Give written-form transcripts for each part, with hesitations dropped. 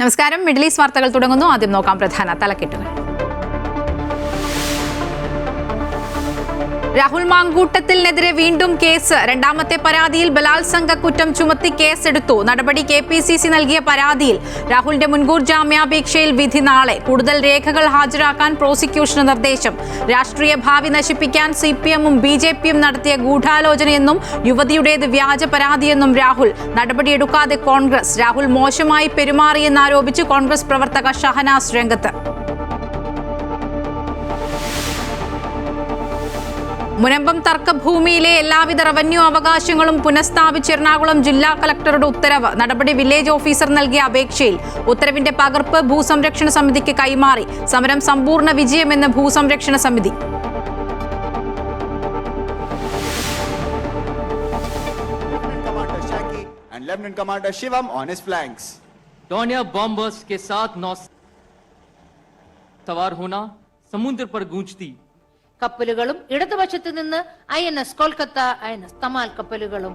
നമസ്കാരം. Middle east വാർത്തകൾ തുടങ്ങുന്നു. ആദ്യം നോക്കാം പ്രധാന തലക്കെട്ടുകൾ. രാഹുൽ മാങ്കൂട്ടത്തിനെതിരെ വീണ്ടും കേസ്. രണ്ടാമത്തെ പരാതിയിൽ ബലാത്സംഗ കുറ്റം ചുമത്തി കേസെടുത്തു. നടപടി KPCC നൽകിയ പരാതിയിൽ. രാഹുലിന്റെ മുൻകൂർ ജാമ്യാപേക്ഷയിൽ വിധി നാളെ. കൂടുതൽ രേഖകൾ ഹാജരാക്കാൻ പ്രോസിക്യൂഷന് നിർദ്ദേശം. രാഷ്ട്രീയ ഭാവി നശിപ്പിക്കാൻ CPM-ഉം BJP-യും നടത്തിയ ഗൂഢാലോചനയെന്നും യുവതിയുടേത് വ്യാജ പരാതിയെന്നും രാഹുൽ. നടപടിയെടുക്കാതെ കോൺഗ്രസ്. രാഹുൽ മോശമായി പെരുമാറിയെന്നാരോപിച്ച് കോൺഗ്രസ് പ്രവർത്തക ഷഹനാസ് രംഗത്ത്. മുനമ്പം തർക്കഭൂമിയിലെ എല്ലാവിധ റവന്യൂ അവകാശങ്ങളും പുനഃസ്ഥാപിച്ച് എറണാകുളം ജില്ലാ കളക്ടറുടെ ഉത്തരവ്. നടപടി വില്ലേജ് ഓഫീസർ നൽകിയ അപേക്ഷയിൽ. ഉത്തരവിന്റെ പകർപ്പ് ഭൂസംരക്ഷണ സമിതിക്ക് കൈമാറി. സമരം സമ്പൂർണ്ണ വിജയമെന്ന് ഭൂസംരക്ഷണ സമിതി. Lieutenant Commander Shivam on his flanks. Tonya bombers के साथ नौ सवार होना समुद्र पर गूंजती. കപ്പലുകളും ഇടതുവശത്ത് നിന്ന് INS കൊൽക്കത്ത, INS തമാൽ കപ്പലുകളും.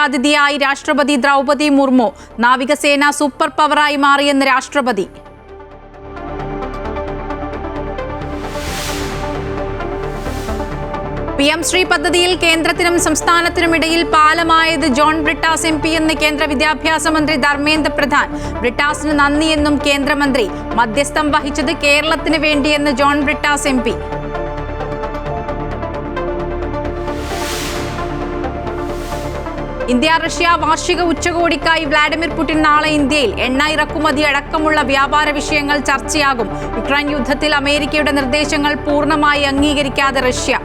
അതിഥിയായി രാഷ്ട്രപതി ദ്രൗപദി മുർമു. നാവികസേന സൂപ്പർ പവറായി മാറിയെന്ന് രാഷ്ട്രപതി. PM ശ്രീ പദ്ധതിയിൽ കേന്ദ്രത്തിനും സംസ്ഥാനത്തിനുമിടയിൽ പാലമായത് ജോൺ ബ്രിട്ടാസ് MP എന്ന് കേന്ദ്ര വിദ്യാഭ്യാസ മന്ത്രി ധർമ്മേന്ദ്ര പ്രധാൻ. ബ്രിട്ടാസിന് നന്ദിയെന്നും കേന്ദ്രമന്ത്രി. മധ്യസ്ഥം വഹിച്ചത് കേരളത്തിന് വേണ്ടിയെന്ന് John Brittas MP. India Russia വാർഷിക ഉച്ചകോടിക്കായി വ്ളാഡിമിർ പുടിൻ നാളെ ഇന്ത്യയിൽ. എണ്ണ ഇറക്കുമതി അടക്കമുള്ള വ്യാപാര വിഷയങ്ങൾ ചർച്ചയാകും. യുക്രൈൻ യുദ്ധത്തിൽ അമേരിക്കയുടെ നിർദ്ദേശങ്ങൾ പൂർണ്ണമായി അംഗീകരിക്കാതെ റഷ്യ.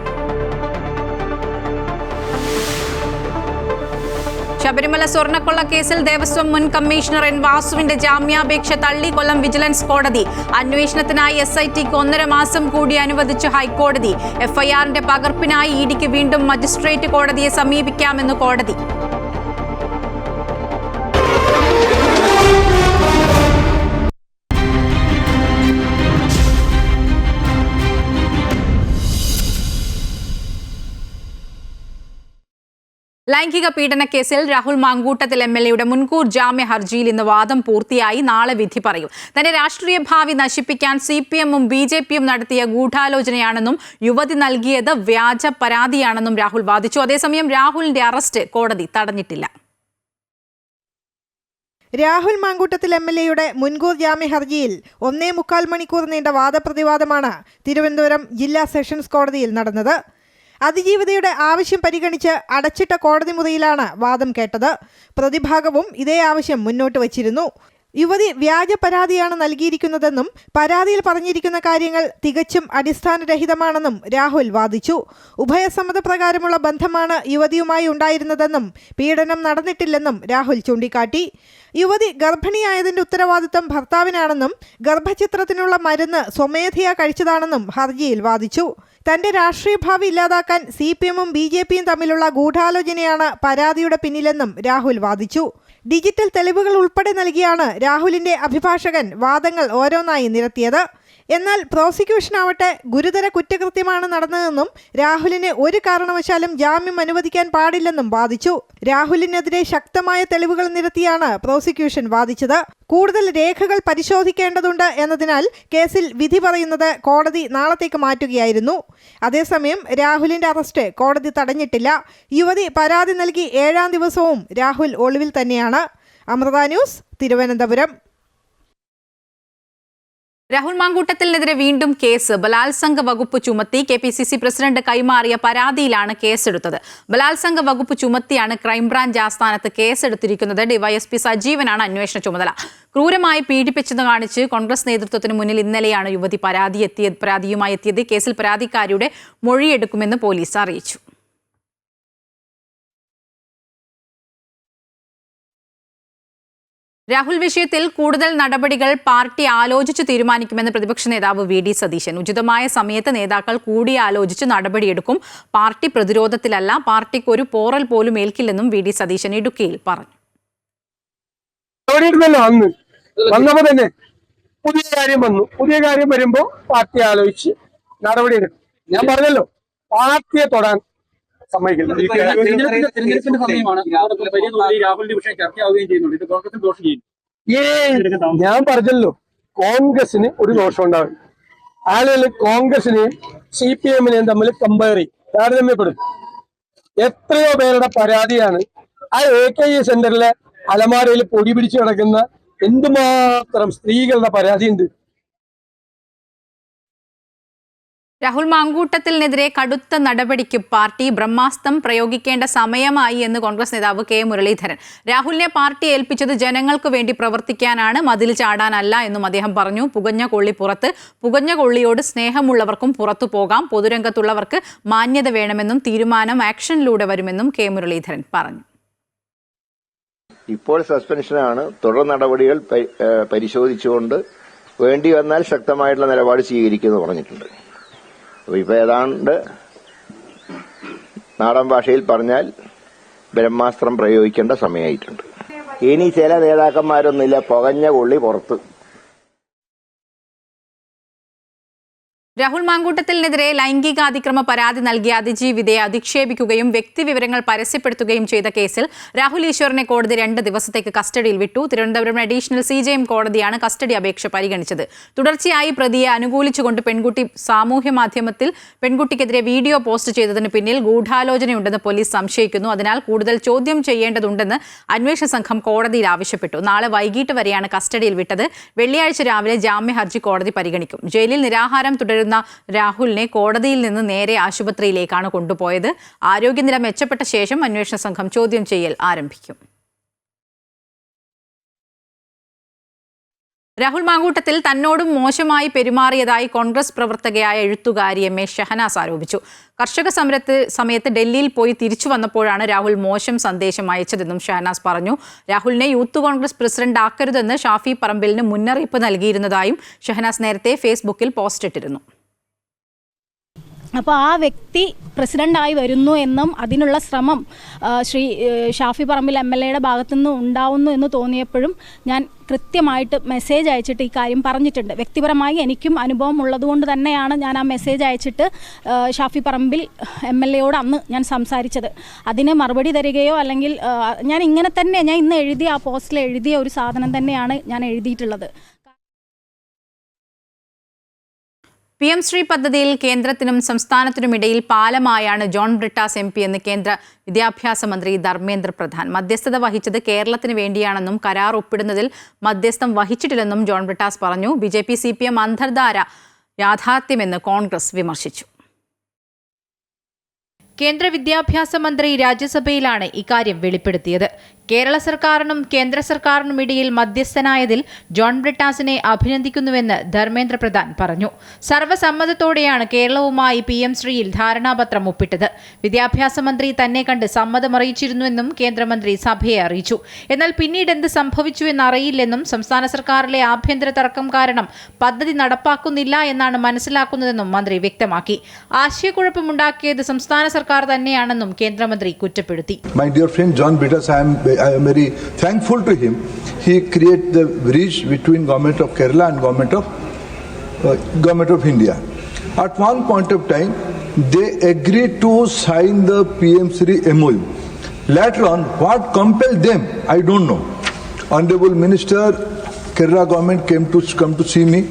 ശബരിമല സ്വർണ്ണക്കൊള്ള കേസിൽ ദേവസ്വം മുൻ കമ്മീഷണർ N വാസുവിന്റെ ജാമ്യാപേക്ഷ തള്ളി കൊല്ലം വിജിലൻസ് കോടതി. അന്വേഷണത്തിനായി SITക്ക് 1.5 മാസം കൂടി അനുവദിച്ചു ഹൈക്കോടതി. FIRന്റെ പകർപ്പിനായി EDക്ക് വീണ്ടും മജിസ്ട്രേറ്റ് കോടതിയെ സമീപിക്കാമെന്ന് കോടതി. ലൈംഗിക പീഡനക്കേസിൽ രാഹുൽ മാങ്കൂട്ടത്തിൽ MLA-യുടെ മുൻകൂർ ജാമ്യ ഹർജിയിൽ ഇന്ന് വാദം പൂർത്തിയായി. നാളെ വിധി പറയും. തന്റെ രാഷ്ട്രീയ ഭാവി നശിപ്പിക്കാൻ CPM-ഉം BJP-യും നടത്തിയ ഗൂഢാലോചനയാണെന്നും യുവതി നൽകിയത് വ്യാജ പരാതിയാണെന്നും രാഹുൽ വാദിച്ചു. അതേസമയം രാഹുലിന്റെ അറസ്റ്റ് കോടതി തടഞ്ഞിട്ടില്ല. രാഹുൽ മാങ്കൂട്ടത്തിൽ MLA-യുടെ മുൻകൂർ ജാമ്യ ഹർജിയിൽ 1.25 മണിക്കൂർ നീണ്ട വാദപ്രതിവാദമാണ് തിരുവനന്തപുരം ജില്ലാ സെഷൻസ് കോടതിയിൽ നടന്നത്. അതിജീവിതയുടെ ആവശ്യം പരിഗണിച്ച് അടച്ചിട്ട കോടതി മുറിയിലാണ് വാദം കേട്ടത്. പ്രതിഭാഗവും ഇതേ ആവശ്യം മുന്നോട്ട് വച്ചിരുന്നു. യുവതി വ്യാജ പരാതിയാണ് നൽകിയിരിക്കുന്നതെന്നും പരാതിയിൽ പറഞ്ഞിരിക്കുന്ന കാര്യങ്ങൾ തികച്ചും അടിസ്ഥാനരഹിതമാണെന്നും രാഹുൽ വാദിച്ചു. ഉഭയസമ്മതപ്രകാരമുള്ള ബന്ധമാണ് യുവതിയുമായി ഉണ്ടായിരുന്നതെന്നും പീഡനം നടന്നിട്ടില്ലെന്നും രാഹുൽ ചൂണ്ടിക്കാട്ടി. യുവതി ഗർഭിണിയായതിന്റെ ഉത്തരവാദിത്തം ഭർത്താവിനാണെന്നും ഗർഭചിത്രത്തിനുള്ള മരുന്ന് സ്വമേധയാ കഴിച്ചതാണെന്നും ഹർജിയിൽ വാദിച്ചു. തന്റെ രാഷ്ട്രീയ ഭാവി ഇല്ലാതാക്കാൻ CPM-ഉം BJP-യും തമ്മിലുള്ള ഗൂഢാലോചനയാണ് പരാതിയുടെ പിന്നിലെന്നും രാഹുൽ വാദിച്ചു. ഡിജിറ്റൽ തെളിവുകൾ ഉൾപ്പെടെ നൽകിയാണ് രാഹുലിന്റെ അഭിഭാഷകൻ വാദങ്ങൾ ഓരോന്നായി നിരത്തിയത്. എന്നാൽ പ്രോസിക്യൂഷനാവട്ടെ ഗുരുതര കുറ്റകൃത്യമാണ് നടന്നതെന്നും രാഹുലിന് ഒരു കാരണവശാലും ജാമ്യം അനുവദിക്കാൻ പാടില്ലെന്നും വാദിച്ചു. രാഹുലിനെതിരെ ശക്തമായ തെളിവുകൾ നിരത്തിയാണ് പ്രോസിക്യൂഷൻ വാദിച്ചത്. കൂടുതൽ രേഖകൾ പരിശോധിക്കേണ്ടതുണ്ട് എന്നതിനാൽ കേസിൽ വിധി പറയുന്നത് കോടതി നാളത്തേക്ക് മാറ്റുകയായിരുന്നു. അതേസമയം രാഹുലിന്റെ അറസ്റ്റ് കോടതി തടഞ്ഞിട്ടില്ല. യുവതി പരാതി നൽകി 7-ാം ദിവസവും രാഹുൽ ഒളിവിൽ തന്നെയാണ്. അമൃത ന്യൂസ്, തിരുവനന്തപുരം. രാഹുൽ മാങ്കൂട്ടത്തിനെതിരെ വീണ്ടും കേസ്. ബലാത്സംഗ വകുപ്പ് ചുമത്തി KPCC പ്രസിഡന്റ് കൈമാറിയ പരാതിയിലാണ് കേസെടുത്തത്. ബലാത്സംഗ വകുപ്പ് ചുമത്തിയാണ് ക്രൈംബ്രാഞ്ച് ആസ്ഥാനത്ത് കേസെടുത്തിരിക്കുന്നത്. DYSP സജീവനാണ് അന്വേഷണ ചുമതല. ക്രൂരമായി പീഡിപ്പിച്ചെന്ന് കാണിച്ച് കോൺഗ്രസ് നേതൃത്വത്തിന് മുന്നിൽ ഇന്നലെയാണ് യുവതി പരാതിയുമായി എത്തിയത്. കേസിൽ പരാതിക്കാരിയുടെ മൊഴിയെടുക്കുമെന്ന് പോലീസ് അറിയിച്ചു. രാഹുൽ വിഷയത്തിൽ കൂടുതൽ നടപടികൾ പാർട്ടി ആലോചിച്ച് തീരുമാനിക്കുമെന്ന് പ്രതിപക്ഷ നേതാവ് VD സതീശൻ. ഉചിതമായ സമയത്ത് നേതാക്കൾ കൂടിയാലോചിച്ച് നടപടിയെടുക്കും. പാർട്ടി പ്രതിരോധത്തിലല്ല. പാർട്ടിക്ക് ഒരു പോറൽ പോലും ഏൽക്കില്ലെന്നും VD സതീശൻ ഇടുക്കിയിൽ പറഞ്ഞു. വന്നപ്പോ തന്നെ പുതിയ കാര്യം വരുമ്പോ പാർട്ടി ആലോചിച്ച് നടപടിയെടുക്കും. ഞാൻ പറഞ്ഞല്ലോ, പാർട്ടിയെ തൊടാൻ സമ്മതിക്കില്ല. തെരഞ്ഞെടുപ്പിന്റെ സമയമാണ്. വലിയ തോതിൽ രാഹുലിന്റെ വിഷയം ചർച്ചയാവുകയും ചെയ്യുന്നുണ്ട്. ഇത് കോൺഗ്രസിന് ദോഷം ചെയ്യും. ഞാൻ പറഞ്ഞല്ലോ, കോൺഗ്രസിന് ഒരു ദോഷം ഉണ്ടാവും. ആളുകൾ കോൺഗ്രസിനെയും CPM-നെയും തമ്മിൽ കമ്പയർ ചെയ്യും, താരതമ്യപ്പെടുത്തും. എത്രയോ പേരുടെ പരാതിയാണ് ആ AKE സെന്ററിലെ അലമാരയിൽ പൊടി പിടിച്ചു കിടക്കുന്ന എന്തുമാത്രം സ്ത്രീകളുടെ പരാതിയുണ്ട്. രാഹുൽ മാങ്കൂട്ടത്തിനെതിരെ കടുത്ത നടപടിക്ക് പാർട്ടി ബ്രഹ്മാസ്ത്രം പ്രയോഗിക്കേണ്ട സമയമായി എന്ന് കോൺഗ്രസ് നേതാവ് K. മുരളീധരൻ. രാഹുലിനെ പാർട്ടി ഏൽപ്പിച്ചത് ജനങ്ങൾക്ക് വേണ്ടി പ്രവർത്തിക്കാനാണ്, മതിൽ ചാടാനല്ല എന്നും അദ്ദേഹം പറഞ്ഞു. പുകഞ്ഞ കൊള്ളി പുറത്ത്, പുകഞ്ഞ കൊള്ളിയോട് സ്നേഹമുള്ളവർക്കും പുറത്തു പോകാം, പൊതുരംഗത്തുള്ളവർക്ക് മാന്യത വേണമെന്നും തീരുമാനം ആക്ഷനിലൂടെ വരുമെന്നും K. മുരളീധരൻ പറഞ്ഞു. ഇപ്പോൾ സസ്പെൻഷനാണ്. തുടർ നടപടികൾ പരിശോധിച്ചുകൊണ്ട് വേണ്ടി വന്നാൽ ശക്തമായിട്ടുള്ള നിലപാട് സ്വീകരിക്കുമെന്ന് പറഞ്ഞിട്ടുണ്ട്. അപ്പൊ ഇപ്പൊ ഏതാണ്ട് നാടൻ ഭാഷയിൽ പറഞ്ഞാൽ ബ്രഹ്മാസ്ത്രം പ്രയോഗിക്കേണ്ട സമയമായിട്ടുണ്ട്. ഇനി ചില നേതാക്കന്മാരൊന്നുമില്ല, പുകഞ്ഞ കൊള്ളി പുറത്ത്. രാഹുൽ മാങ്കൂട്ടത്തിനെതിരെ ലൈംഗികാതിക്രമ പരാതി നൽകിയ അതിജീവിതയെ അധിക്ഷേപിക്കുകയും വ്യക്തിവിവരങ്ങൾ പരസ്യപ്പെടുത്തുകയും ചെയ്ത കേസിൽ രാഹുൽ ഈശ്വറിനെ കോടതി 2 ദിവസത്തേക്ക് കസ്റ്റഡിയിൽ വിട്ടു. തിരുവനന്തപുരം അഡീഷണൽ CJM കോടതിയാണ് കസ്റ്റഡി അപേക്ഷ പരിഗണിച്ചത്. തുടർച്ചയായി പ്രതിയെ അനുകൂലിച്ചുകൊണ്ട് പെൺകുട്ടി സാമൂഹ്യ മാധ്യമത്തിൽ പെൺകുട്ടിക്കെതിരെ വീഡിയോ പോസ്റ്റ് ചെയ്തതിന് പിന്നിൽ ഗൂഢാലോചനയുണ്ടെന്ന് പോലീസ് സംശയിക്കുന്നു. അതിനാൽ കൂടുതൽ ചോദ്യം ചെയ്യേണ്ടതുണ്ടെന്ന് അന്വേഷണ സംഘം കോടതിയിൽ ആവശ്യപ്പെട്ടു. നാളെ വൈകിട്ട് വരെയാണ് കസ്റ്റഡിയിൽ വിട്ടത്. വെള്ളിയാഴ്ച രാവിലെ ജാമ്യ ഹർജി കോടതി പരിഗണിക്കും. ജയിലിൽ നിരാഹാരം തുടരുന്ന രാഹുലിനെ കോടതിയിൽ നിന്ന് നേരെ ആശുപത്രിയിലേക്കാണ് കൊണ്ടുപോയത്. ആരോഗ്യനില മെച്ചപ്പെട്ട ശേഷം അന്വേഷണ സംഘം ചോദ്യം ചെയ്യൽ ആരംഭിക്കും. രാഹുൽ മാങ്കൂട്ടത്തിൽ തന്നോടും മോശമായി പെരുമാറിയതായി കോൺഗ്രസ് പ്രവർത്തകയായ എഴുത്തുകാരി MA ഷഹനാസ് ആരോപിച്ചു. കർഷക സമയത്ത് ഡൽഹിയിൽ പോയി തിരിച്ചു വന്നപ്പോഴാണ് രാഹുൽ മോശം സന്ദേശം അയച്ചതെന്നും ഷഹനാസ് പറഞ്ഞു. രാഹുലിനെ യൂത്ത് കോൺഗ്രസ് പ്രസിഡന്റ് ആക്കരുതെന്ന് ഷാഫി പറമ്പിലിന് മുന്നറിയിപ്പ് നൽകിയിരുന്നതായും ഷഹനാസ് നേരത്തെ ഫേസ്ബുക്കിൽ പോസ്റ്റ് ഇട്ടിരുന്നു. അപ്പോൾ ആ വ്യക്തി പ്രസിഡൻ്റായി വരുന്നു എന്നും അതിനുള്ള ശ്രമം ശ്രീ ഷാഫി പറമ്പിൽ MLA ഭാഗത്തുനിന്ന് ഉണ്ടാവുന്നു എന്ന് തോന്നിയപ്പോഴും ഞാൻ കൃത്യമായിട്ട് മെസ്സേജ് അയച്ചിട്ട് ഈ കാര്യം പറഞ്ഞിട്ടുണ്ട്. വ്യക്തിപരമായി എനിക്കും അനുഭവം ഉള്ളതുകൊണ്ട് തന്നെയാണ് ഞാൻ ആ മെസ്സേജ് അയച്ചിട്ട് ഷാഫി പറമ്പിൽ MLA അന്ന് ഞാൻ സംസാരിച്ചത്. അതിന് മറുപടി തരികയോ അല്ലെങ്കിൽ ഞാൻ ഇങ്ങനെ തന്നെ ഞാൻ ഇന്ന് എഴുതിയ ആ പോസ്റ്റിൽ എഴുതിയ ഒരു സാധനം തന്നെയാണ് ഞാൻ എഴുതിയിട്ടുള്ളത്. PM ശ്രീ പദ്ധതിയിൽ കേന്ദ്രത്തിനും സംസ്ഥാനത്തിനുമിടയിൽ പാലമായാണ് ജോൺ ബ്രിട്ടാസ് MP എന്ന് കേന്ദ്ര വിദ്യാഭ്യാസ മന്ത്രി ധർമ്മേന്ദ്ര പ്രധാൻ. മധ്യസ്ഥത വഹിച്ചത് കേരളത്തിന് വേണ്ടിയാണെന്നും കരാർ ഒപ്പിടുന്നതിൽ മധ്യസ്ഥം വഹിച്ചിട്ടില്ലെന്നും ജോൺ ബ്രിട്ടാസ് പറഞ്ഞു. BJP CPM അന്തർധാര യാഥാർത്ഥ്യമെന്ന് കോൺഗ്രസ് വിമർശിച്ചു. കേന്ദ്ര വിദ്യാഭ്യാസ മന്ത്രി രാജ്യസഭയിലാണ് ഇക്കാര്യം വെളിപ്പെടുത്തിയത്. കേരള സർക്കാരിനും കേന്ദ്ര സർക്കാരിനുമിടയിൽ മധ്യസ്ഥനായതിൽ ജോൺ ബ്രിട്ടാസിനെ അഭിനന്ദിക്കുന്നുവെന്ന് ധർമ്മേന്ദ്ര പ്രധാൻ പറഞ്ഞു. സർവ്വസമ്മതത്തോടെയാണ് കേരളവുമായി PM ശ്രീയിൽ ധാരണാപത്രം ഒപ്പിട്ടത്. വിദ്യാഭ്യാസ മന്ത്രി തന്നെ കണ്ട് സമ്മതമറിയിച്ചിരുന്നുവെന്നും കേന്ദ്രമന്ത്രി സഭയെ അറിയിച്ചു. എന്നാൽ പിന്നീട് എന്ത് സംഭവിച്ചുവെന്നറിയില്ലെന്നും സംസ്ഥാന സർക്കാരിലെ ആഭ്യന്തര തർക്കം കാരണം പദ്ധതി നടപ്പാക്കുന്നില്ല എന്നാണ് മനസ്സിലാക്കുന്നതെന്നും മന്ത്രി വ്യക്തമാക്കി. ആശയക്കുഴപ്പമുണ്ടാക്കിയത് സംസ്ഥാന സർക്കാർ തന്നെയാണെന്നും കേന്ദ്രമന്ത്രി കുറ്റപ്പെടുത്തി. My dear friend John Brittas, I am very thankful to him. He created the bridge between government of Kerala and government of India. At one point of time, they agreed to sign the PM3 MOU. Later on, what compelled them, I don't know. Honorable Minister, Kerala government came to see me.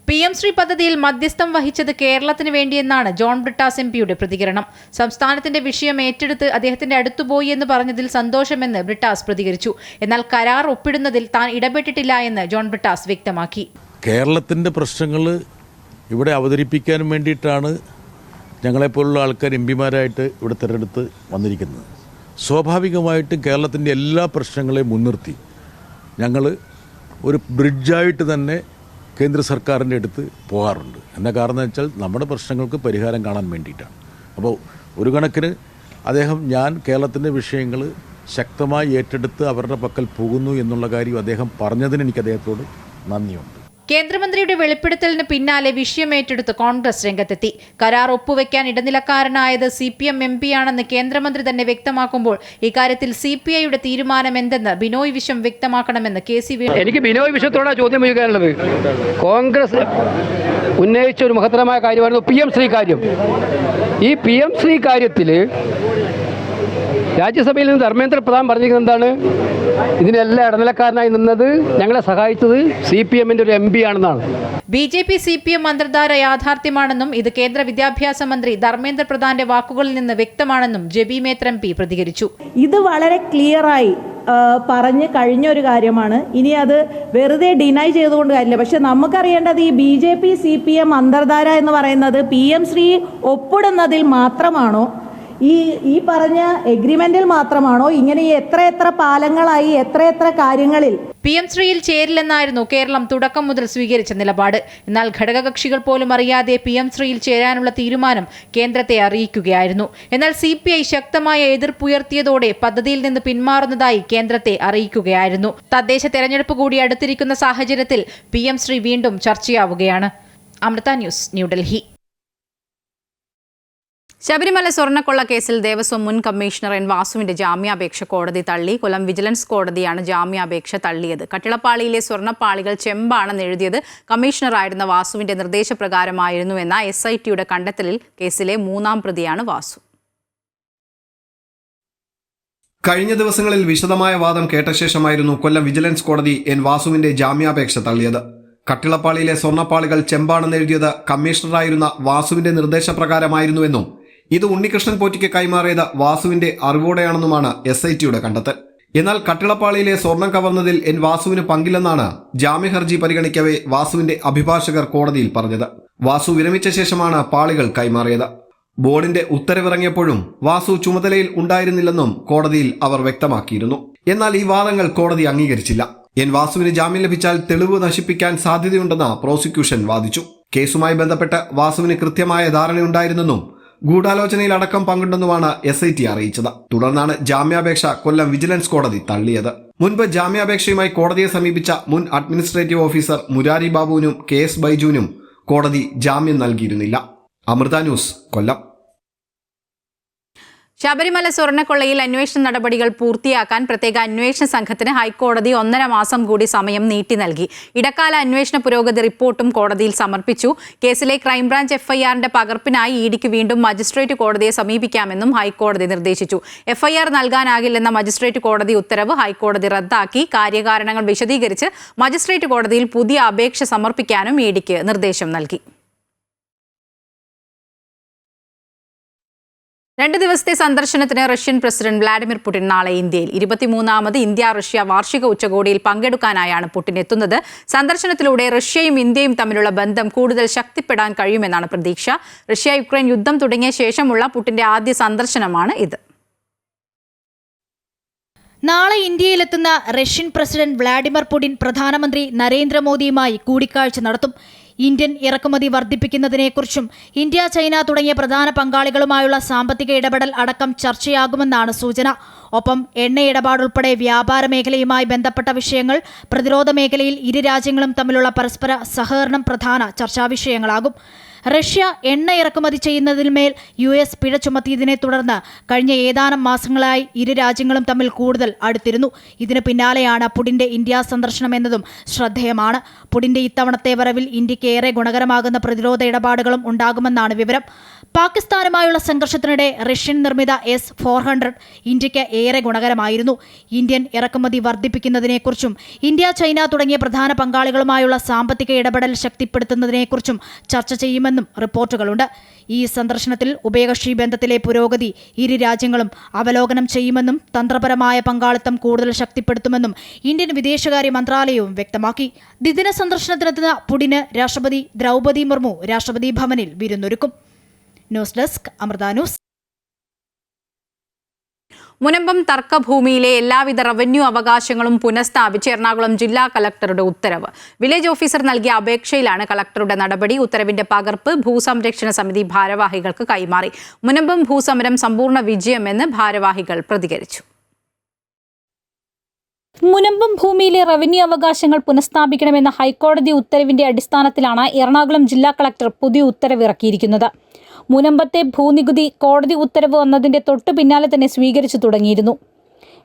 PM Shri പദ്ധതിയിൽ മധ്യസ്ഥം വഹിച്ചത് കേരളത്തിന് വേണ്ടിയെന്നാണ് ജോൺ ബ്രിട്ടാസ് MPയുടെ പ്രതികരണം. സംസ്ഥാനത്തിന്റെ വിഷയം ഏറ്റെടുത്ത് അദ്ദേഹത്തിന്റെ അടുത്തുപോയി എന്ന് പറഞ്ഞതിൽ സന്തോഷമെന്ന് ബ്രിട്ടാസ് പ്രതികരിച്ചു. എന്നാൽ കരാർ ഒപ്പിടുന്നതിൽ താൻ ഇടപെട്ടിട്ടില്ല എന്ന് ജോൺ ബ്രിട്ടാസ് വ്യക്തമാക്കി. കേരളത്തിന്റെ പ്രശ്നങ്ങൾ ഇവിടെ അവതരിപ്പിക്കാൻ വേണ്ടിയിട്ടാണ് ഞങ്ങളെപ്പോലുള്ള ആൾക്കാർ MPമാരായിട്ട് ഇവിടെ തിരഞ്ഞെടുത്ത് വന്നിരിക്കുന്നത്. സ്വാഭാവികമായിട്ടും കേരളത്തിൻ്റെ എല്ലാ പ്രശ്നങ്ങളെയും മുൻനിർത്തി ഞങ്ങൾ ഒരു ബ്രിഡ്ജായിട്ട് തന്നെ കേന്ദ്ര സർക്കാരിൻ്റെ അടുത്ത് പോകാറുണ്ട്. എന്താ കാരണം എന്ന് വെച്ചാൽ നമ്മുടെ പ്രശ്നങ്ങൾക്ക് പരിഹാരം കാണാൻ വേണ്ടിയിട്ടാണ്. അപ്പോൾ ഒരു കണക്കിന് ഞാൻ കേരളത്തിൻ്റെ വിഷയങ്ങൾ ശക്തമായി ഏറ്റെടുത്ത് അവരുടെ പക്കൽ പോകുന്നു എന്നുള്ള കാര്യം അദ്ദേഹം പറഞ്ഞതിന് എനിക്ക് അദ്ദേഹത്തോട് നന്ദിയുണ്ട്. കേന്ദ്രമന്ത്രിയുടെ വെളിപ്പെടുത്തലിന് പിന്നാലെ വിഷയം ഏറ്റെടുത്ത് കോൺഗ്രസ് രംഗത്തെത്തി. കരാർ ഒപ്പുവെക്കാൻ ഇടനിലക്കാരനായത് CPM MPയാണെന്ന് കേന്ദ്രമന്ത്രി തന്നെ വ്യക്തമാക്കുമ്പോൾ ഇക്കാര്യത്തിൽ CPIയുടെ തീരുമാനം എന്തെന്ന് ബിനോയ് വിശ്വം വ്യക്തമാക്കണമെന്ന് KC എനിക്ക് ബിനോയ് വിശ്വത്തോടാണ് ചോദ്യം ചോദിക്കാനുള്ളത്. കോൺഗ്രസ് ഉന്നയിച്ച ഒരു മഹത്തരമായ കാര്യമായിരുന്നു PM ശ്രീ കാര്യം. ഈ PM ശ്രീ കാര്യത്തിൽ രാജ്യസഭയിൽ നിന്ന് ധർമ്മേന്ദ്ര പ്രധാൻ പറഞ്ഞിരിക്കുന്നത് എന്താണ്? ഇതിനെല്ലാം ഇടനിലക്കാരനായി നിന്നത്, ഞങ്ങളെ സഹായിച്ചത് CPM-ന്റെ ഒരു MP ആണെന്നാണ്. BJP CPM അന്തർധാര യാഥാർത്ഥ്യമാണെന്നും ഇത് കേന്ദ്ര വിദ്യാഭ്യാസ മന്ത്രി ധർമ്മേന്ദ്ര പ്രധാന്റെ വാക്കുകളിൽ നിന്ന് വ്യക്തമാണെന്നും ജെബി മേത്തർ MP പ്രതികരിച്ചു. ഇത് വളരെ ക്ലിയറായി പറഞ്ഞു കഴിഞ്ഞ ഒരു കാര്യമാണ്. ഇനി അത് വെറുതെ ഡിനൈ ചെയ്തുകൊണ്ട് കാര്യമില്ല. പക്ഷെ നമുക്കറിയേണ്ടത് ഈ BJP CPM അന്തർധാര എന്ന് പറയുന്നത് PM ശ്രീ ഒപ്പിടുന്നതിൽ മാത്രമാണോ, ഈ പറഞ്ഞ എഗ്രിമെന്റിൽ മാത്രമാണോ, ഇങ്ങനെ എത്ര പാലങ്ങളായി എത്ര കാര്യങ്ങളിൽ PM ശ്രീയിൽ ചേരില്ലെന്നായിരുന്നു കേരളം തുടക്കം മുതൽ സ്വീകരിച്ച നിലപാട്. എന്നാൽ ഘടകകക്ഷികൾ പോലും അറിയാതെ PM ശ്രീയിൽ ചേരാനുള്ള തീരുമാനം കേന്ദ്രത്തെ അറിയിക്കുകയായിരുന്നു. എന്നാൽ CPI ശക്തമായ എതിർപ്പുയർത്തിയതോടെ പദ്ധതിയിൽ നിന്ന് പിന്മാറുന്നതായി കേന്ദ്രത്തെ അറിയിക്കുകയായിരുന്നു. തദ്ദേശ തെരഞ്ഞെടുപ്പ് കൂടി അടുത്തിരിക്കുന്ന സാഹചര്യത്തിൽ PM ശ്രീ വീണ്ടും ചർച്ചയാവുകയാണ്. അമൃത ന്യൂസ്, ന്യൂഡൽഹി. ശബരിമല സ്വർണ്ണക്കൊള്ള കേസിൽ ദേവസ്വം മുൻ കമ്മീഷണർ N. വാസുവിന്റെ ജാമ്യാപേക്ഷ കോടതി തള്ളി. കൊല്ലം വിജിലൻസ് കോടതിയാണ് ജാമ്യാപേക്ഷ തള്ളിയത്. കട്ടിളപ്പാളിയിലെ സ്വർണ്ണപ്പാളികൾ ചെമ്പാണെന്ന് എഴുതിയത് കമ്മീഷണറായിരുന്ന വാസുവിന്റെ നിർദ്ദേശപ്രകാരമായിരുന്നുവെന്ന SITയുടെ കണ്ടെത്തലിൽ കേസിലെ 3ാം പ്രതിയാണ് വാസു. കഴിഞ്ഞ ദിവസങ്ങളിൽ വിശദമായ വാദം കേട്ട ശേഷമായിരുന്നു കൊല്ലം വിജിലൻസ് കോടതി N. വാസുവിന്റെ ജാമ്യാപേക്ഷ തള്ളിയത്. കട്ടിളപ്പാളിയിലെ സ്വർണ്ണപ്പാളികൾ ചെമ്പാണെന്ന് എഴുതിയത് കമ്മീഷണറായിരുന്ന വാസുവിന്റെ നിർദ്ദേശപ്രകാരമായിരുന്നുവെന്നും ഇത് ഉണ്ണികൃഷ്ണൻ പോറ്റിക്ക് കൈമാറിയത് വാസുവിന്റെ അറിവോടെയാണെന്നുമാണ് SITയുടെ കണ്ടെത്തൽ. എന്നാൽ കട്ടിളപ്പാളിയിലെ സ്വർണം കവർന്നതിൽ N. വാസുവിന് പങ്കില്ലെന്നാണ് ജാമ്യഹർജി പരിഗണിക്കവേ വാസുവിന്റെ അഭിഭാഷകർ കോടതിയിൽ പറഞ്ഞത്. വാസു വിരമിച്ച ശേഷമാണ് പാളികൾ കൈമാറിയത്. ബോർഡിന്റെ ഉത്തരവിറങ്ങിയപ്പോഴും വാസു ചുമതലയിൽ ഉണ്ടായിരുന്നില്ലെന്നും കോടതിയിൽ അവർ വ്യക്തമാക്കിയിരുന്നു. എന്നാൽ ഈ വാദങ്ങൾ കോടതി അംഗീകരിച്ചില്ല. N. വാസുവിന് ജാമ്യം ലഭിച്ചാൽ തെളിവ് നശിപ്പിക്കാൻ സാധ്യതയുണ്ടെന്ന് പ്രോസിക്യൂഷൻ വാദിച്ചു. കേസുമായി ബന്ധപ്പെട്ട് വാസുവിന് കൃത്യമായ ധാരണയുണ്ടായിരുന്നെന്നും ഗൂഢാലോചനയിൽ അടക്കം പങ്കുണ്ടെന്നുമാണ് SIT അറിയിച്ചത്. തുടർന്നാണ് ജാമ്യാപേക്ഷ കൊല്ലം വിജിലൻസ് കോടതി തള്ളിയത്. മുൻപ് ജാമ്യാപേക്ഷയുമായി കോടതിയെ സമീപിച്ച മുൻ അഡ്മിനിസ്ട്രേറ്റീവ് ഓഫീസർ മുരാരി ബാബുവിനും KS ബൈജുവിനും കോടതി ജാമ്യം നൽകിയിരുന്നില്ല. അമൃത ന്യൂസ്, കൊല്ലം. ശബരിമല സ്വർണ്ണക്കൊള്ളയിൽ അന്വേഷണ നടപടികൾ പൂർത്തിയാക്കാൻ പ്രത്യേക അന്വേഷണ സംഘത്തിന് ഹൈക്കോടതി 1.5 മാസം കൂടി സമയം നീട്ടി നൽകി. ഇടക്കാല അന്വേഷണ പുരോഗതി റിപ്പോർട്ടും കോടതിയിൽ സമർപ്പിച്ചു. കേസിലെ ക്രൈംബ്രാഞ്ച് FIRന്റെ പകർപ്പിനായി ഇഡിക്ക് വീണ്ടും മജിസ്ട്രേറ്റ് കോടതിയെ സമീപിക്കാമെന്നും ഹൈക്കോടതി നിർദ്ദേശിച്ചു. FIR നൽകാനാകില്ലെന്ന മജിസ്ട്രേറ്റ് കോടതി ഉത്തരവ് ഹൈക്കോടതി റദ്ദാക്കി. കാര്യകാരണങ്ങൾ വിശദീകരിച്ച് മജിസ്ട്രേറ്റ് കോടതിയിൽ പുതിയ അപേക്ഷ സമർപ്പിക്കാനും ഇഡിക്ക് നിർദ്ദേശം നൽകി. 2 ദിവസത്തെ സന്ദർശനത്തിന് റഷ്യൻ പ്രസിഡന്റ് വ്ളാഡിമിർ പുടിൻ നാളെ ഇന്ത്യയിൽ. 23ാമത് ഇന്ത്യ-റഷ്യ വാർഷിക ഉച്ചകോടിയിൽ പങ്കെടുക്കാനായാണ് പുടിൻ എത്തുന്നത്. സന്ദർശനത്തിലൂടെ റഷ്യയും ഇന്ത്യയും തമ്മിലുള്ള ബന്ധം കൂടുതൽ ശക്തിപ്പെടാൻ കഴിയുമെന്നാണ് പ്രതീക്ഷ. റഷ്യ-യുക്രൈൻ യുദ്ധം തുടങ്ങിയ ശേഷമുള്ള പുടിന്റെ ആദ്യ സന്ദർശനമാണ് ഇത്. നാളെ ഇന്ത്യയിലെത്തുന്ന റഷ്യൻ പ്രസിഡന്റ് വ്ളാഡിമിർ പുടിൻ പ്രധാനമന്ത്രി നരേന്ദ്രമോദിയുമായി കൂടിക്കാഴ്ച നടത്തും. ഇന്ത്യൻ ഇറക്കുമതി വർദ്ധിപ്പിക്കുന്നതിനെക്കുറിച്ചും ഇന്ത്യ, ചൈന തുടങ്ങിയ പ്രധാന പങ്കാളികളുമായുള്ള സാമ്പത്തിക ഇടപെടൽ അടക്കം ചർച്ചയാകുമെന്നാണ് സൂചന. ഒപ്പം എണ്ണ ഇടപാടുൾപ്പെടെ വ്യാപാര മേഖലയുമായി ബന്ധപ്പെട്ട വിഷയങ്ങൾ, പ്രതിരോധ മേഖലയിൽ ഇരു രാജ്യങ്ങളും തമ്മിലുള്ള പരസ്പര സഹകരണം പ്രധാന ചർച്ചാവിഷയങ്ങളാകും. റഷ്യ എണ്ണ ഇറക്കുമതി ചെയ്യുന്നതിന്മേൽ US പിഴ ചുമത്തിയതിനെ തുടർന്ന് കഴിഞ്ഞ ഏതാനും മാസങ്ങളായി ഇരു രാജ്യങ്ങളും തമ്മിൽ കൂടുതൽ അടുത്തിരുന്നു. ഇതിന് പിന്നാലെയാണ് പുടിന്റെ ഇന്ത്യ സന്ദർശനം എന്നതും ശ്രദ്ധേയമാണ്. പുടിന്റെ ഇത്തവണത്തെ വരവിൽ ഇന്ത്യക്ക് ഏറെ ഗുണകരമാകുന്ന പ്രതിരോധ ഇടപാടുകളും ഉണ്ടാകുമെന്നാണ് വിവരം. പാകിസ്ഥാനുമായുള്ള സംഘർഷത്തിനിടെ റഷ്യൻ നിർമ്മിത S-400 ഇന്ത്യക്ക് ഏറെ ഗുണകരമായിരുന്നു. ഇന്ത്യൻ ഇറക്കുമതി വർദ്ധിപ്പിക്കുന്നതിനെക്കുറിച്ചും ഇന്ത്യ, ചൈന തുടങ്ങിയ പ്രധാന പങ്കാളികളുമായുള്ള സാമ്പത്തിക ഇടപെടൽ ശക്തിപ്പെടുത്തുന്നതിനെക്കുറിച്ചും ചർച്ച ചെയ്യുമെന്നും റിപ്പോർട്ടുകളുണ്ട്. ഈ സന്ദർശനത്തിൽ ഉഭയകക്ഷി ബന്ധത്തിലെ പുരോഗതി ഇരു രാജ്യങ്ങളും അവലോകനം ചെയ്യുമെന്നും തന്ത്രപരമായ പങ്കാളിത്തം കൂടുതൽ ശക്തിപ്പെടുത്തുമെന്നും ഇന്ത്യൻ വിദേശകാര്യ മന്ത്രാലയവും വ്യക്തമാക്കി. ദ്വിദിന സന്ദർശനത്തിനെത്തുന്ന പുടിന് രാഷ്ട്രപതി ദ്രൗപദി മുർമു രാഷ്ട്രപതി ഭവനിൽ വിരുന്നൊരുക്കും. News desk, Amrita news. Munambam തർക്കഭൂമിയിലെ എല്ലാവിധ റവന്യൂ അവകാശങ്ങളും പുനഃസ്ഥാപിച്ച് എറണാകുളം ജില്ലാ കളക്ടറുടെ ഉത്തരവ്. വില്ലേജ് ഓഫീസർ നൽകിയ അപേക്ഷയിലാണ് കളക്ടറുടെ നടപടി. ഉത്തരവിന്റെ പകർപ്പ് ഭൂസംരക്ഷണ സമിതി ഭാരവാഹികൾക്ക് കൈമാറി. മുനമ്പം ഭൂസമരം സമ്പൂർണ്ണ വിജയമെന്ന് ഭാരവാഹികൾ പ്രതികരിച്ചു. മുനമ്പം ഭൂമിയിലെ റവന്യൂ അവകാശങ്ങൾ പുനഃസ്ഥാപിക്കണമെന്ന ഹൈക്കോടതി ഉത്തരവിന്റെ അടിസ്ഥാനത്തിലാണ് എറണാകുളം ജില്ലാ കളക്ടർ പുതിയ ഉത്തരവിറക്കിയിരിക്കുന്നത്. മുനമ്പത്തെ ഭൂനികുതി കോടതി ഉത്തരവ് വന്നതിന്റെ തൊട്ടു പിന്നാലെ തന്നെ സ്വീകരിച്ചു തുടങ്ങിയിരുന്നു.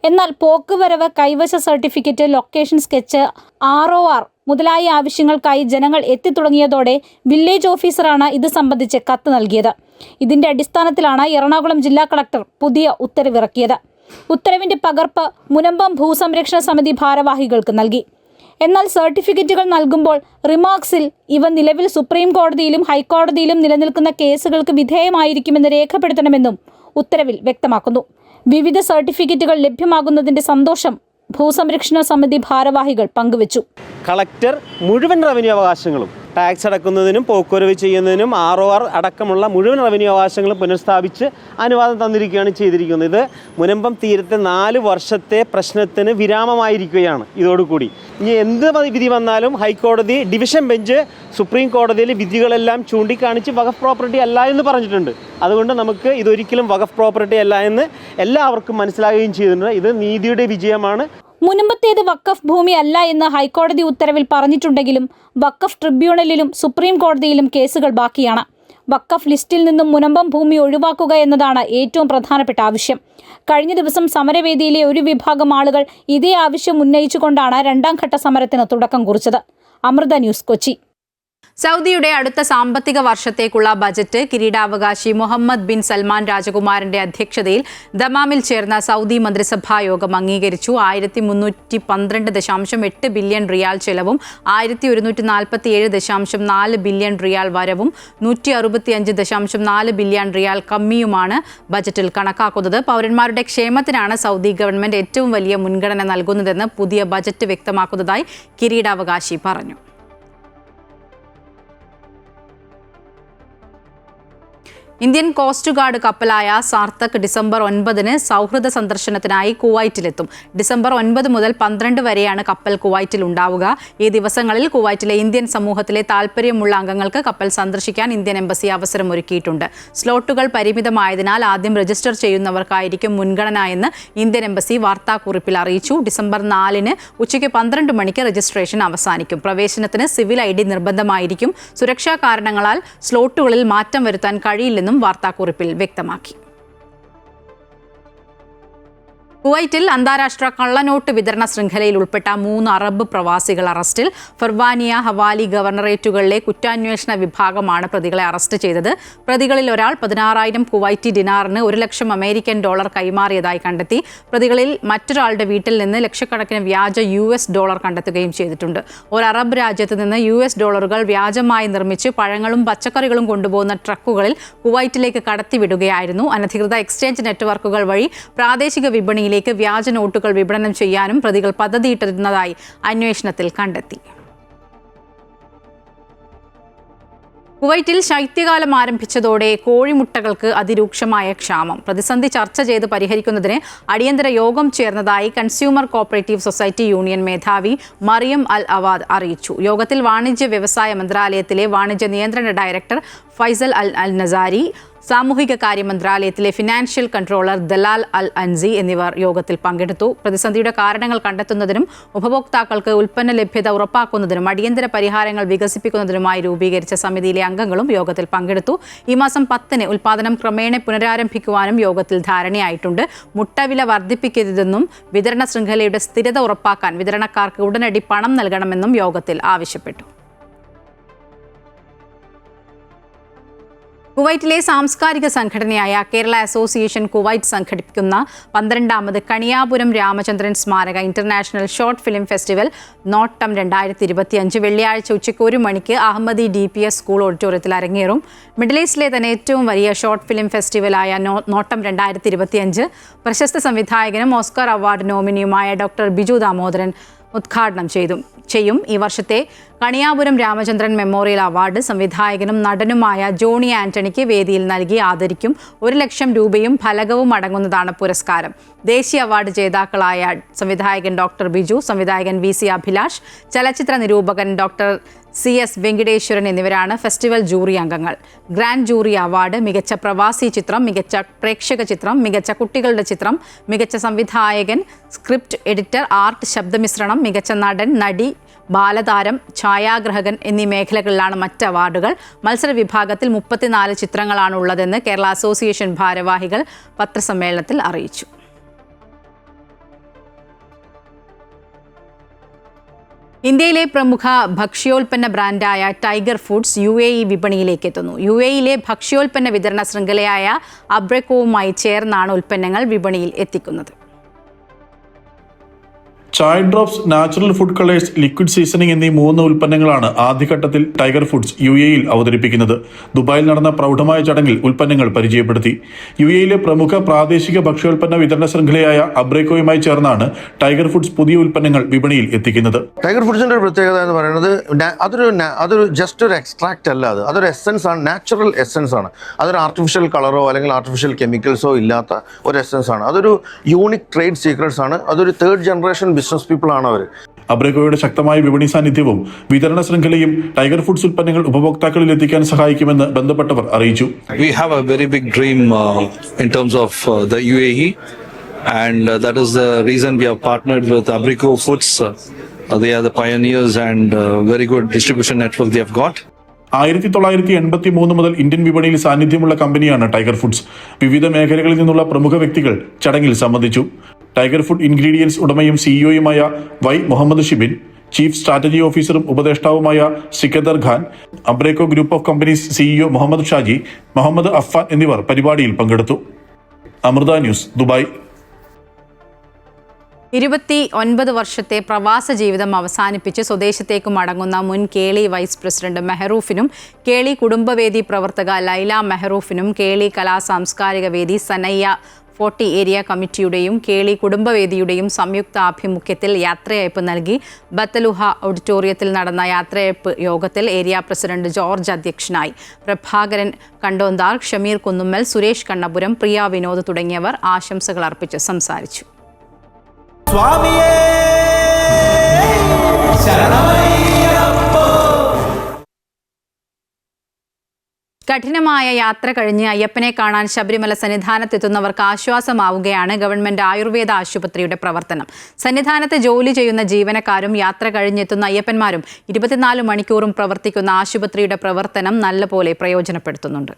എന്നാൽ പോക്കുവരവ്, കൈവശ സർട്ടിഫിക്കറ്റ്, ലൊക്കേഷൻ സ്കെച്ച്, ROR മുതലായ ആവശ്യങ്ങൾക്കായി ജനങ്ങൾ എത്തിത്തുടങ്ങിയതോടെ വില്ലേജ് ഓഫീസറാണ് ഇത് സംബന്ധിച്ച് കത്ത് നൽകിയത്. ഇതിന്റെ അടിസ്ഥാനത്തിലാണ് എറണാകുളം ജില്ലാ കളക്ടർ പുതിയ ഉത്തരവിറക്കിയത്. ഉത്തരവിന്റെ പകർപ്പ് മുനമ്പം ഭൂസംരക്ഷണ സമിതി ഭാരവാഹികൾക്ക് നൽകി. എന്നാൽ സർട്ടിഫിക്കറ്റുകൾ നൽകുമ്പോൾ റിമാർക്സിൽ ഇവ നിലവിൽ സുപ്രീം കോടതിയിലും ഹൈക്കോടതിയിലും നിലനിൽക്കുന്ന കേസുകൾക്ക് വിധേയമായിരിക്കുമെന്ന് രേഖപ്പെടുത്തണമെന്നും ഉത്തരവിൽ വ്യക്തമാക്കുന്നു. വിവിധ സർട്ടിഫിക്കറ്റുകൾ ലഭ്യമാകുന്നതിന്റെ സന്തോഷം ഭൂസംരക്ഷണ സമിതി ഭാരവാഹികൾ പങ്കുവച്ചു. കളക്ടർ മുഴുവൻ റവന്യൂ അവകാശങ്ങളും ടാക്സ് അടക്കുന്നതിനും പോക്കുവരവ് ചെയ്യുന്നതിനും ROR അടക്കമുള്ള മുഴുവൻ റവന്യൂ അവകാശങ്ങളും പുനഃസ്ഥാപിച്ച് അനുവാദം തന്നിരിക്കുകയാണ് ചെയ്തിരിക്കുന്നത്. ഇത് മുനമ്പം തീരത്തെ 4 വർഷത്തെ പ്രശ്നത്തിന് വിരാമമായിരിക്കുകയാണ് ഇതോടുകൂടി. ഇനി എന്ത് വിധി വന്നാലും ഹൈക്കോടതി ഡിവിഷൻ ബെഞ്ച് സുപ്രീം കോടതിയിൽ വിധികളെല്ലാം ചൂണ്ടിക്കാണിച്ച് വഖഫ് പ്രോപ്പർട്ടി അല്ല എന്ന് പറഞ്ഞിട്ടുണ്ട്. അതുകൊണ്ട് നമുക്ക് ഇതൊരിക്കലും വഖഫ് പ്രോപ്പർട്ടി അല്ല എന്ന് എല്ലാവർക്കും മനസ്സിലാകുകയും ചെയ്തിട്ടുണ്ട്. ഇത് നീതിയുടെ വിജയമാണ്. മുൻപത്തേത് വഖഫ് ഭൂമി അല്ല എന്ന് ഹൈക്കോടതി ഉത്തരവിൽ പറഞ്ഞിട്ടുണ്ടെങ്കിലും വഖഫ് ട്രിബ്യൂണലിലും സുപ്രീം കോടതിയിലും കേസുകൾ ബാക്കിയാണ്. വഖഫ് ലിസ്റ്റിൽ നിന്നും മുനമ്പം ഭൂമി ഒഴിവാക്കുക എന്നതാണ് ഏറ്റവും പ്രധാനപ്പെട്ട ആവശ്യം. കഴിഞ്ഞ ദിവസം സമരവേദിയിലെ ഒരു വിഭാഗം ആളുകൾ ഇതേ ആവശ്യം ഉന്നയിച്ചുകൊണ്ടാണ് 2ാം ഘട്ട സമരത്തിന് തുടക്കം കുറിച്ചത്. അമൃത ന്യൂസ്, കൊച്ചി. സൗദിയുടെ അടുത്ത സാമ്പത്തിക വർഷത്തേക്കുള്ള ബജറ്റ് കിരീടാവകാശി മുഹമ്മദ് ബിൻ സൽമാൻ രാജകുമാരന്റെ അധ്യക്ഷതയിൽ ദമാമിൽ ചേർന്ന സൗദി മന്ത്രിസഭാ യോഗം അംഗീകരിച്ചു. 1312.8 ബില്യൺ റിയാൽ ചെലവും 1147.4 ബില്യൺ റിയാൽ വരവും 165.4 ബില്യൺ റിയാൽ കമ്മിയുമാണ് ബജറ്റിൽ കണക്കാക്കുന്നത്. പൗരന്മാരുടെ ക്ഷേമത്തിനാണ് സൗദി ഗവൺമെന്റ് ഏറ്റവും വലിയ മുൻഗണന നൽകുന്നതെന്ന് പുതിയ ബജറ്റ് വ്യക്തമാക്കുന്നതായി കിരീടാവകാശി പറഞ്ഞു. ഇന്ത്യൻ കോസ്റ്റ് ഗാർഡ് കപ്പലായ സാർത്തക് ഡിസംബർ 9 സൗഹൃദ സന്ദർശനത്തിനായി കുവൈറ്റിലെത്തും. ഡിസംബർ 9 മുതൽ 12 വരെയാണ് കപ്പൽ കുവൈറ്റിൽ ഉണ്ടാവുക. ഈ ദിവസങ്ങളിൽ കുവൈറ്റിലെ ഇന്ത്യൻ സമൂഹത്തിലെ താൽപ്പര്യമുള്ള അംഗങ്ങൾക്ക് കപ്പൽ സന്ദർശിക്കാൻ ഇന്ത്യൻ എംബസി അവസരമൊരുക്കിയിട്ടുണ്ട്. സ്ലോട്ടുകൾ പരിമിതമായതിനാൽ ആദ്യം രജിസ്റ്റർ ചെയ്യുന്നവർക്കായിരിക്കും മുൻഗണന എന്ന് ഇന്ത്യൻ എംബസി വാർത്താക്കുറിപ്പിൽ അറിയിച്ചു. ഡിസംബർ 4 ഉച്ചയ്ക്ക് 12 മണിക്ക് രജിസ്ട്രേഷൻ അവസാനിക്കും. പ്രവേശനത്തിന് സിവിൽ ID നിർബന്ധമായിരിക്കും. സുരക്ഷാ കാരണങ്ങളാൽ സ്ലോട്ടുകളിൽ മാറ്റം വരുത്താൻ കഴിയില്ലെന്നും വാർത്താക്കുറിപ്പിൽ വ്യക്തമാക്കി. കുവൈറ്റിൽ അന്താരാഷ്ട്ര കള്ളനോട്ട് വിതരണ ശൃംഖലയിൽ ഉൾപ്പെട്ട 3 അറബ് പ്രവാസികൾ അറസ്റ്റിൽ. ഫർവാനിയ, ഹവാലി ഗവർണറേറ്റുകളിലെ കുറ്റാന്വേഷണ വിഭാഗമാണ് പ്രതികളെ അറസ്റ്റ് ചെയ്തത്. പ്രതികളിൽ ഒരാൾ 16,000 കുവൈറ്റി ദിനാറിന് $1,00,000 കൈമാറിയതായി കണ്ടെത്തി. പ്രതികളിൽ മറ്റൊരാളുടെ വീട്ടിൽ നിന്ന് ലക്ഷക്കണക്കിന് വ്യാജ US ഡോളർ കണ്ടെത്തുകയും ചെയ്തിട്ടുണ്ട്. ഒരു അറബ് രാജ്യത്ത് നിന്ന് US ഡോളറുകൾ വ്യാജമായി നിർമ്മിച്ച് പഴങ്ങളും പച്ചക്കറികളും കൊണ്ടുപോകുന്ന ട്രക്കുകളിൽ കുവൈറ്റിലേക്ക് കടത്തിവിടുകയായിരുന്നു. അനധികൃത എക്സ്ചേഞ്ച് നെറ്റ്വർക്കുകൾ വഴി പ്രാദേശിക വിപണിയിലേക്ക് വ്യാജ നോട്ടുകൾ വിപണനം ചെയ്യാനും പ്രതികൾ പദ്ധതിയിട്ടിരുന്നതായി അന്വേഷണത്തിൽ കണ്ടെത്തി. കുവൈറ്റിൽ ശൈത്യകാലം ആരംഭിച്ചതോടെ കോഴിമുട്ടകൾക്ക് അതിരൂക്ഷമായ ക്ഷാമം. പ്രതിസന്ധി ചർച്ച ചെയ്ത് പരിഹരിക്കുന്നതിന് അടിയന്തര യോഗം ചേർന്നതായി കൺസ്യൂമർ കോപ്പറേറ്റീവ് സൊസൈറ്റി യൂണിയൻ മേധാവി മറിയം അൽ അവാദ് അറിയിച്ചു. യോഗത്തിൽ വാണിജ്യ വ്യവസായ മന്ത്രാലയത്തിലെ വാണിജ്യ നിയന്ത്രണ ഡയറക്ടർ ഫൈസൽ അൽ നസാരി, സാമൂഹിക കാര്യ മന്ത്രാലയത്തിലെ ഫിനാൻഷ്യൽ കൺട്രോളർ ദലാൽ അൽ അൻസി എന്നിവർ യോഗത്തിൽ പങ്കെടുത്തു. പ്രതിസന്ധിയുടെ കാരണങ്ങൾ കണ്ടെത്തുന്നതിനും ഉപഭോക്താക്കൾക്ക് ഉൽപ്പന്ന ലഭ്യത ഉറപ്പാക്കുന്നതിനും അടിയന്തര പരിഹാരങ്ങൾ വികസിപ്പിക്കുന്നതിനുമായി രൂപീകരിച്ച സമിതിയിലെ അംഗങ്ങളും യോഗത്തിൽ പങ്കെടുത്തു. ഈ മാസം 10 ഉൽപ്പാദനം ക്രമേണ പുനരാരംഭിക്കുവാനും യോഗത്തിൽ ധാരണയായിട്ടുണ്ട്. മുട്ടവില വർദ്ധിപ്പിക്കരുതെന്നും വിതരണ ശൃംഖലയുടെ സ്ഥിരത ഉറപ്പാക്കാൻ വിതരണക്കാർക്ക് ഉടനടി പണം നൽകണമെന്നും യോഗത്തിൽ ആവശ്യപ്പെട്ടു. കുവൈറ്റിലെ സാംസ്കാരിക സംഘടനയായ കേരള അസോസിയേഷൻ കുവൈറ്റ് സംഘടിപ്പിക്കുന്ന 12ാമത് കണിയാപുരം രാമചന്ദ്രൻ സ്മാരക ഇന്റർനാഷണൽ ഷോർട്ട് ഫിലിം ഫെസ്റ്റിവൽ നോട്ടം 2025 വെള്ളിയാഴ്ച ഉച്ചയ്ക്ക് 1 മണിക്ക് അഹമ്മദി DPS സ്കൂൾ ഓഡിറ്റോറിയത്തിൽ അരങ്ങേറും. മിഡിൽ ഈസ്റ്റിലെ തന്നെ ഏറ്റവും വലിയ ഷോർട്ട് ഫിലിം ഫെസ്റ്റിവലായ നോട്ടം 2025 പ്രശസ്ത സംവിധായകനും ഓസ്കാർ അവാർഡ് നോമിനിയുമായ ഡോക്ടർ ബിജു ദാമോദരൻ ഉദ്ഘാടനം ചെയ്യും. ഈ വർഷത്തെ കണിയാപുരം രാമചന്ദ്രൻ മെമ്മോറിയൽ അവാർഡ് സംവിധായകനും നടനുമായ ജോണി ആന്റണിക്ക് വേദിയിൽ നൽകി ആദരിക്കും. 1 ലക്ഷം രൂപയും ഫലകവും അടങ്ങുന്നതാണ് പുരസ്കാരം. ദേശീയ അവാർഡ് ജേതാക്കളായ സംവിധായകൻ ഡോക്ടർ ബിജു, സംവിധായകൻ VC അഭിലാഷ്, ചലച്ചിത്ര നിരൂപകൻ ഡോക്ടർ CS വെങ്കിടേശ്വരൻ എന്നിവരാണ് ഫെസ്റ്റിവൽ ജൂറി അംഗങ്ങൾ. ഗ്രാൻഡ് ജൂറി അവാർഡ് മികച്ച പ്രവാസി ചിത്രം, മികച്ച പ്രേക്ഷക ചിത്രം, മികച്ച കുട്ടികളുടെ ചിത്രം, മികച്ച സംവിധായകൻ, സ്ക്രിപ്റ്റ് എഡിറ്റർ, ആർട്ട്, ശബ്ദമിശ്രണം, മികച്ച നടൻ, നടി, ബാലതാരം, ഛായാഗ്രഹകൻ എന്നീ മേഖലകളിലാണ് മറ്റ് അവാർഡുകൾ. മത്സര വിഭാഗത്തിൽ 34 ചിത്രങ്ങളാണ് ഉള്ളതെന്ന് കേരള അസോസിയേഷൻ ഭാരവാഹികൾ പത്രസമ്മേളനത്തിൽ അറിയിച്ചു. ഇന്ത്യയിലെ പ്രമുഖ ഭക്ഷ്യോൽപ്പന്ന ബ്രാൻഡായ ടൈഗർ ഫുഡ്സ് UAE വിപണിയിലേക്ക് എത്തുന്നു. UAEയിലെ ഭക്ഷ്യോൽപ്പന്ന വിതരണ ശൃംഖലയായ അബ്രക്കോവുമായി ചേർന്നാണ് ഉൽപ്പന്നങ്ങൾ വിപണിയിൽ എത്തിക്കുന്നത്. Chai drops, natural food colours, liquid seasoning എന്നീ 3 ഉൽപ്പന്നങ്ങളാണ് ആദ്യഘട്ടത്തിൽ ടൈഗർ ഫുഡ്സ് UAE-യിൽ അവതരിപ്പിക്കുന്നത്. ദുബായിൽ നടന്ന പ്രൗഢമായ ചടങ്ങിൽ ഉൽപ്പന്നങ്ങൾ പരിചയപ്പെടുത്തി. UAE-ലെ പ്രമുഖ പ്രാദേശിക ഭക്ഷ്യോൽപ്പന്ന വിതരണ ശൃംഖലയായ അബ്രേക്കോയുമായി ചേർന്നാണ് ടൈഗർ ഫുഡ്സ് പുതിയ ഉൽപ്പന്നങ്ങൾ വിപണിയിൽ എത്തിക്കുന്നത്. ടൈഗർ ഫുഡ്സിന്റെ ഒരു പ്രത്യേകത എന്ന് പറയുന്നത് അതൊരു ജസ്റ്റ് ഒരു എക്സ്ട്രാക്റ്റ് അല്ല, അതൊരു എസെൻസ് ആണ്, നാച്ചുറൽ എസെൻസ് ആണ്. അതൊരു ആർട്ടിഫിഷ്യൽ കളറോ അല്ലെങ്കിൽ ആർട്ടിഫിഷ്യൽ കെമിക്കൽസോ ഇല്ലാത്ത ഒരു എസെൻസ് ആണ്. അതൊരു യൂണിക് ട്രേഡ് സീക്രട്സ് ആണ്. അതൊരു 3rd ജനറേഷൻ ബിസിനസ് പീപ്പിൾ ആണ് അവർ. അബ്രേക്കോയുടെ ശക്തമായ വിപണി സാന്നിധ്യവും വിതരണ ശൃംഖലയും ടൈഗർ ഫുഡ്സ് ഉൽപ്പന്നങ്ങൾ ഉപഭോക്താക്കളിൽ എത്തിക്കാൻ സഹായിക്കുമെന്ന് ബന്ധപ്പെട്ടവർ അറിയിച്ചു. We have a very big dream in terms of the UAE, and that is the reason we have partnered with Abrico Foods. They are the pioneers and very good distribution network they have got. 1983 മുതൽ Indian വിപണിയിൽ സാന്നിധ്യമുള്ള കമ്പനിയാണ് tiger foods. വിവിധ മേഖലകളിൽ നിന്നുള്ള പ്രമുഖ വ്യക്തികൾ ചടങ്ങിൽ സംബന്ധിച്ചു. ടൈഗർ ഫുഡ് ഇൻഗ്രീഡിയൻസ് ഉടമയും CEO-യുമായ Y Muhammad Shibin, chief strategy ഓഫീസറും ഉപദേഷ്ടാവുമായ സിക്കന്ദർ ഖാൻ, അബ്രേക്കോ group of companies CEO Muhammad Shaji, Muhammad Affan എന്നിവർ പരിപാടിയിൽ പങ്കെടുത്തു. Amrita news, Dubai. 29 വർഷത്തെ പ്രവാസ ജീവിതം അവസാനിപ്പിച്ച് സ്വദേശത്തേക്ക് മടങ്ങുന്ന മുൻ കേളി വൈസ് പ്രസിഡന്റ് മെഹറൂഫിനും കേളി കുടുംബവേദി പ്രവർത്തക ലൈല മെഹറൂഫിനും കേളി കലാ സാംസ്കാരിക വേദി സനയ്യ 40 ഏരിയ കമ്മിറ്റിയുടെയും കേളി കുടുംബവേദിയുടെയും സംയുക്ത ആഭിമുഖ്യത്തിൽ യാത്രയയപ്പ് നൽകി. ബത്തലുഹ ഓഡിറ്റോറിയത്തിൽ നടന്ന യാത്രയയപ്പ് യോഗത്തിൽ ഏരിയ പ്രസിഡന്റ് ജോർജ് അധ്യക്ഷനായി. പ്രഭാകരൻ കണ്ടോന്താർ, ഷമീർ കുന്നുമ്മൽ, സുരേഷ് കണ്ണപുരം, പ്രിയ വിനോദ് തുടങ്ങിയവർ ആശംസകൾ അർപ്പിച്ച് സംസാരിച്ചു. കഠിനമായ യാത്ര കഴിഞ്ഞ് അയ്യപ്പനെ കാണാൻ ശബരിമല സന്നിധാനത്തെത്തുന്നവർക്ക് ആശ്വാസമാവുകയാണ് ഗവൺമെന്റ് ആയുർവേദ ആശുപത്രിയുടെ പ്രവർത്തനം. സന്നിധാനത്ത് ജോലി ചെയ്യുന്ന ജീവനക്കാരും യാത്ര കഴിഞ്ഞെത്തുന്ന അയ്യപ്പന്മാരും 24 മണിക്കൂറും പ്രവർത്തിക്കുന്ന ആശുപത്രിയുടെ പ്രവർത്തനം നല്ലപോലെ പ്രയോജനപ്പെടുത്തുന്നുണ്ട്.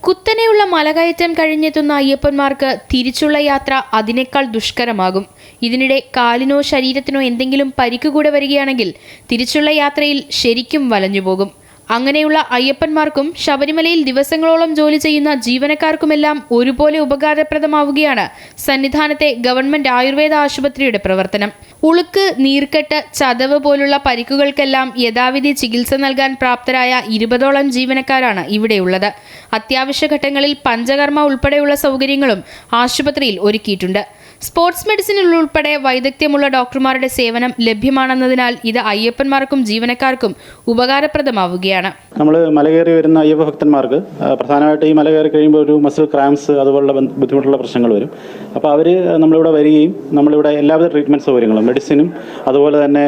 കുത്തനെയുള്ള മലകയറ്റം കഴിഞ്ഞെത്തുന്ന അയ്യപ്പന്മാർക്ക് തിരിച്ചുള്ള യാത്ര അതിനേക്കാൾ ദുഷ്കരമാകും. ഇതിനിടെ കാലിനോ ശരീരത്തിനോ എന്തെങ്കിലും പരിക്ക് കൂടെ വരികയാണെങ്കിൽ തിരിച്ചുള്ള യാത്രയിൽ ശരിക്കും വലഞ്ഞുപോകും. അങ്ങനെയുള്ള അയ്യപ്പന്മാർക്കും ശബരിമലയിൽ ദിവസങ്ങളോളം ജോലി ചെയ്യുന്ന ജീവനക്കാർക്കുമെല്ലാം ഒരുപോലെ ഉപകാരപ്രദമാവുകയാണ് സന്നിധാനത്തെ ഗവൺമെന്റ് ആയുർവേദ ആശുപത്രിയുടെ പ്രവർത്തനം. ഉളുക്ക്, നീർക്കെട്ട്, ചതവ് പോലുള്ള പരിക്കുകൾക്കെല്ലാം യഥാവിധി ചികിത്സ നൽകാൻ പ്രാപ്തരായ 20ഓളം ജീവനക്കാരാണ് ഇവിടെയുള്ളത്. അത്യാവശ്യ ഘട്ടങ്ങളിൽ പഞ്ചകർമ്മ ഉൾപ്പെടെയുള്ള സൗകര്യങ്ങളും ആശുപത്രിയിൽ ഒരുക്കിയിട്ടുണ്ട്. സ്പോർട്സ് മെഡിസിനിൽ ഉൾപ്പെടെ വൈദഗ്ധ്യമുള്ള ഡോക്ടർമാരുടെ സേവനം ലഭ്യമാണെന്നതിനാൽ ഇത് അയ്യപ്പന്മാർക്കും ജീവനക്കാർക്കും ഉപകാരപ്രദമാവുകയാണ്. നമ്മൾ മലകയറി വരുന്ന അയ്യപ്പ ഭക്തന്മാർക്ക് പ്രധാനമായിട്ട് ഈ മലകയറി കഴിയുമ്പോൾ ഒരു മസിൽ ക്രാംസ് അതുപോലുള്ള ബുദ്ധിമുട്ടുള്ള പ്രശ്നങ്ങൾ വരും. അപ്പോൾ അവർ നമ്മളിവിടെ വരികയും നമ്മളിവിടെ എല്ലാവിധ ട്രീറ്റ്മെൻറ്റ് സൗകര്യങ്ങളും മെഡിസിനും അതുപോലെ തന്നെ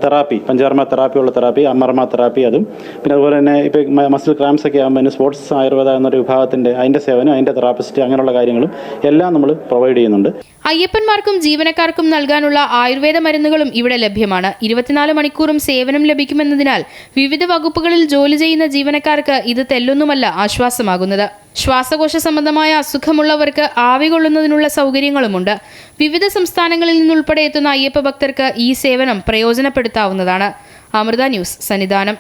തെറാപ്പി, പഞ്ചകർമ്മ തെറാപ്പിയുള്ള തെറാപ്പി, അമർമ്മ തെറാപ്പി, അതും പിന്നെ അതുപോലെ തന്നെ ഇപ്പോൾ മസിൽ ക്രാംസ് ഒക്കെ ആകുമ്പോൾ സ്പോർട്സ് ആയുർവേദ എന്നൊരു വിഭാഗത്തിൻ്റെ അതിൻ്റെ സേവനം, അതിൻ്റെ തെറാപ്പിസ്റ്റ്, അങ്ങനെയുള്ള കാര്യങ്ങളും എല്ലാം നമ്മൾ പ്രൊവൈഡ് ചെയ്യുന്നുണ്ട്. അയ്യപ്പന്മാർക്കും ജീവനക്കാർക്കും നൽകാനുള്ള ആയുർവേദ മരുന്നുകളും ഇവിടെ ലഭ്യമാണ്. 24 മണിക്കൂറും സേവനം ലഭിക്കുമെന്നതിനാൽ വിവിധ വകുപ്പുകളിൽ ജോലി ചെയ്യുന്ന ജീവനക്കാർക്ക് ഇത് തെല്ലൊന്നുമല്ല ആശ്വാസമാകുന്നത്. ശ്വാസകോശ സംബന്ധമായ അസുഖമുള്ളവർക്ക് ആവി കൊള്ളുന്നതിനുള്ള സൗകര്യങ്ങളുമുണ്ട്. വിവിധ സംസ്ഥാനങ്ങളിൽ നിന്നുൾപ്പെടെ എത്തുന്ന അയ്യപ്പ ഭക്തർക്ക് ഈ സേവനം പ്രയോജനപ്പെടുത്താവുന്നതാണ്. അമൃത ന്യൂസ്, സന്നിധാനം.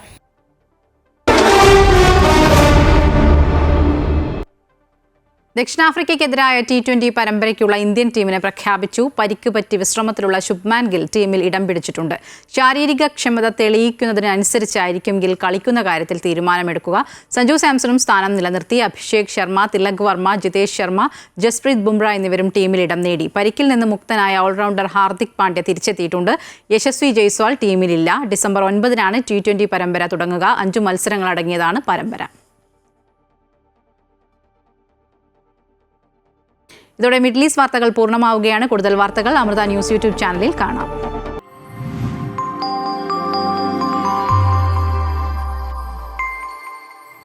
ദക്ഷിണാഫ്രിക്കയ്ക്കെതിരായ T20 പരമ്പരയ്ക്കുള്ള ഇന്ത്യൻ ടീമിനെ പ്രഖ്യാപിച്ചു. പരിക്ക് പറ്റി വിശ്രമത്തിലുള്ള ശുഭ്മാൻ ഗിൽ ടീമിൽ ഇടം പിടിച്ചിട്ടുണ്ട്. ശാരീരിക ക്ഷമത തെളിയിക്കുന്നതിനനുസരിച്ചായിരിക്കും ഗിൽ കളിക്കുന്ന കാര്യത്തിൽ തീരുമാനമെടുക്കുക. സഞ്ജു സാംസണും സ്ഥാനം നിലനിർത്തി. അഭിഷേക് ശർമ്മ, തിലക് വർമ്മ, ജിതേഷ് ശർമ്മ, ജസ്പ്രീത് ബുംറ എന്നിവരും ടീമിൽ ഇടം നേടി. പരിക്കിൽ നിന്ന് മുക്തനായ ഓൾറൗണ്ടർ ഹാർദിക് പാണ്ഡ്യ തിരിച്ചെത്തിയിട്ടുണ്ട്. യശസ്വി ജയ്സ്വാൾ ടീമിലില്ല. ഡിസംബർ 9-നാണ് T20 പരമ്പര തുടങ്ങുക. 5 മത്സരങ്ങളടങ്ങിയതാണ് പരമ്പര. ഇതോടെ മിഡിൽ ഈസ്റ്റ് വാർത്തകൾ പൂർണ്ണമാവുകയാണ്. കൂടുതൽ വാർത്തകൾ അമൃത ന്യൂസ് യൂട്യൂബ് ചാനലിൽ കാണാം.